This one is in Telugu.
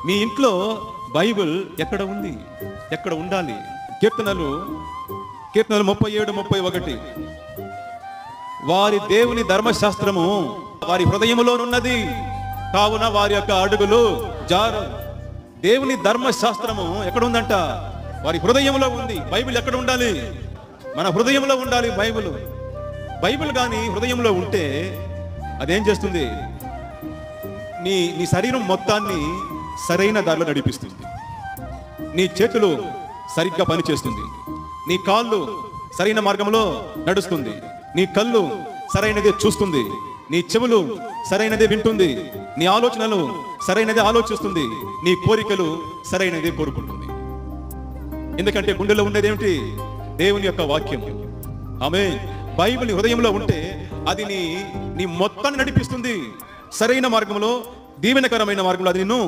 మీ ఇంట్లో బైబిల్ ఎక్కడ ఉంది, ఎక్కడ ఉండాలి? కీర్తనలు 37:31, వారి దేవుని ధర్మశాస్త్రము వారి హృదయములోనున్నది, కావున వారి యొక్క అడుగులు జారు. దేవుని ధర్మశాస్త్రము ఎక్కడ ఉందంట? వారి హృదయంలో ఉంది. బైబిల్ ఎక్కడ ఉండాలి? మన హృదయంలో ఉండాలి బైబిల్. బైబిల్ కానీ హృదయంలో ఉంటే అదేం చేస్తుంది? నీ శరీరం మొత్తాన్ని సరైన దారిలో నడిపిస్తుంది. నీ చేతులు సరిగ్గా పనిచేస్తుంది, నీ కాళ్ళు సరైన మార్గంలో నడుస్తుంది, నీ కళ్ళు సరైనదే చూస్తుంది, నీ చెవులు సరైనదే వింటుంది, నీ ఆలోచనలు సరైనదే ఆలోచిస్తుంది, నీ కోరికలు సరైనదే కోరుకుంటుంది. ఎందుకంటే గుండెలో ఉండేది ఏమిటి? దేవుని యొక్క వాక్యం. ఆమేన్. బైబిల్ హృదయంలో ఉంటే అది నీ మొత్తాన్ని నడిపిస్తుంది. సరైన మార్గంలో, దీవెనకరమైన మార్గంలో అది నిన్ను